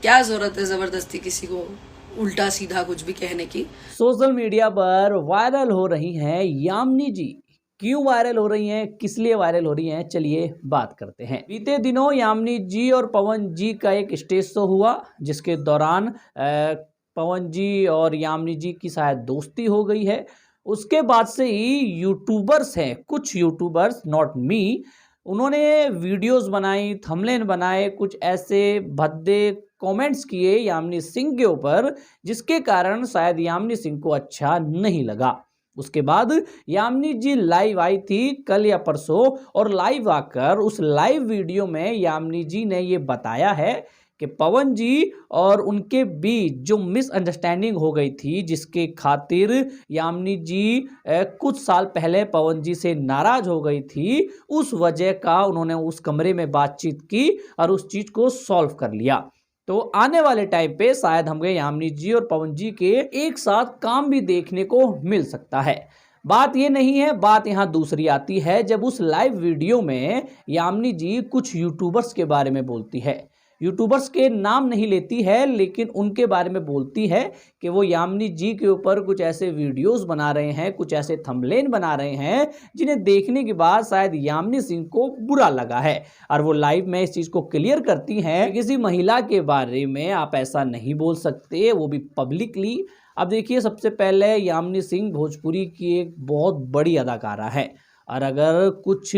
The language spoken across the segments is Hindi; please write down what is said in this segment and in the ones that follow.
क्या जरूरत है जबरदस्ती किसी को उल्टा सीधा कुछ भी कहने की। सोशल मीडिया पर वायरल हो रही हैं यामिनी जी। क्यों वायरल हो रही हैं, किस लिए वायरल हो रही हैं, चलिए बात करते हैं। बीते दिनों यामिनी जी और पवन जी का एक स्टेज शो हुआ, जिसके दौरान पवन जी और यामिनी जी की शायद दोस्ती हो गई है। उसके बाद से ही यूट्यूबर्स हैं, कुछ यूट्यूबर्स, नॉट मी, उन्होंने वीडियोस बनाई, थंबनेल बनाए, कुछ ऐसे भद्दे कमेंट्स किए यामिनी सिंह के ऊपर, जिसके कारण शायद यामिनी सिंह को अच्छा नहीं लगा। उसके बाद यामिनी जी लाइव आई थी कल या परसों, और लाइव आकर उस लाइव वीडियो में यामिनी जी ने ये बताया है कि पवन जी और उनके बीच जो मिसअंडरस्टैंडिंग हो गई थी, जिसके खातिर यामिनी जी कुछ साल पहले पवन जी से नाराज हो गई थी, उस वजह का उन्होंने उस कमरे में बातचीत की और उस चीज को सॉल्व कर लिया। तो आने वाले टाइम पे शायद हमें यामिनी जी और पवन जी के एक साथ काम भी देखने को मिल सकता है। बात ये नहीं है, बात यहाँ दूसरी आती है जब उस लाइव वीडियो में यामिनी जी कुछ यूट्यूबर्स के बारे में बोलती है। यूट्यूबर्स के नाम नहीं लेती है, लेकिन उनके बारे में बोलती है कि वो यामिनी जी के ऊपर कुछ ऐसे वीडियोस बना रहे हैं, कुछ ऐसे थंबनेल बना रहे हैं जिन्हें देखने के बाद शायद यामिनी सिंह को बुरा लगा है। और वो लाइव में इस चीज को क्लियर करती हैं, किसी महिला के बारे में आप ऐसा नहीं बोल सकते, वो भी पब्लिकली। अब देखिए, सबसे पहले यामिनी सिंह भोजपुरी की एक बहुत बड़ी अदाकारा है, और अगर कुछ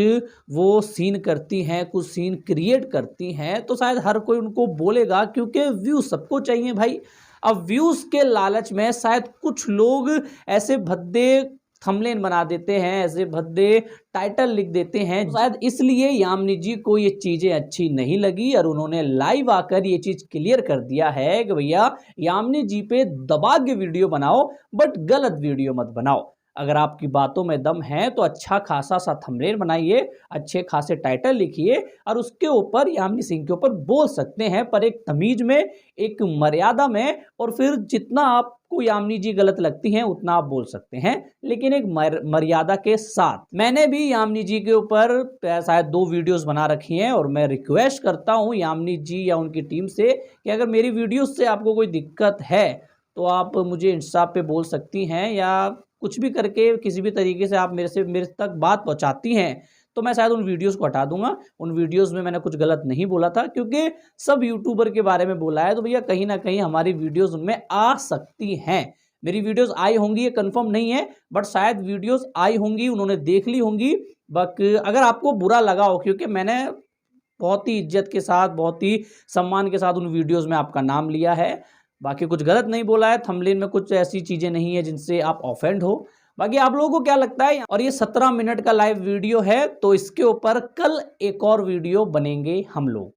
वो सीन करती हैं, कुछ सीन क्रिएट करती हैं, तो शायद हर कोई उनको बोलेगा, क्योंकि व्यूज सबको चाहिए भाई। अब व्यूज के लालच में शायद कुछ लोग ऐसे भद्दे थंबनेल बना देते हैं, ऐसे भद्दे टाइटल लिख देते हैं, शायद इसलिए यामिनी जी को ये चीजें अच्छी नहीं लगी, और उन्होंने लाइव आकर ये चीज क्लियर कर दिया है कि भैया यामिनी जी पे दबा के वीडियो बनाओ, बट गलत वीडियो मत बनाओ। अगर आपकी बातों में दम है तो अच्छा खासा सा थंबनेल बनाइए, अच्छे खासे टाइटल लिखिए, और उसके ऊपर यामिनी सिंह के ऊपर बोल सकते हैं, पर एक तमीज में, एक मर्यादा में, और फिर जितना आपको यामिनी जी गलत लगती हैं उतना आप बोल सकते हैं, लेकिन एक मर्यादा के साथ। मैंने भी यामिनी जी के ऊपर शायद 2 वीडियोस बना रखी हैं, और मैं रिक्वेस्ट करता हूं यामिनी जी या उनकी टीम से कि अगर मेरी वीडियोस से आपको कोई दिक्कत है तो आप मुझे इंस्टा पे बोल सकती हैं, या कुछ भी करके किसी भी तरीके से आप मेरे तक बात पहुंचाती हैं, तो मैं शायद उन वीडियोस को हटा दूंगा। उन वीडियोस में मैंने कुछ गलत नहीं बोला था, क्योंकि सब यूट्यूबर के बारे में बोला है, तो भैया कहीं ना कहीं हमारी वीडियोस उनमें आ सकती हैं। मेरी वीडियोस आई होंगी ये कंफर्म नहीं है, बट शायद वीडियोस आई होंगी, उन्होंने देख ली होंगी। बट अगर आपको बुरा लगा हो, क्योंकि मैंने बहुत ही इज्जत के साथ, बहुत ही सम्मान के साथ उन वीडियोस में आपका नाम लिया है, बाकी कुछ गलत नहीं बोला है, थंबनेल में कुछ ऐसी चीजें नहीं है जिनसे आप ऑफेंड हो। बाकी आप लोगों को क्या लगता है? और ये 17 मिनट का लाइव वीडियो है, तो इसके ऊपर कल एक और वीडियो बनेंगे हम लोग।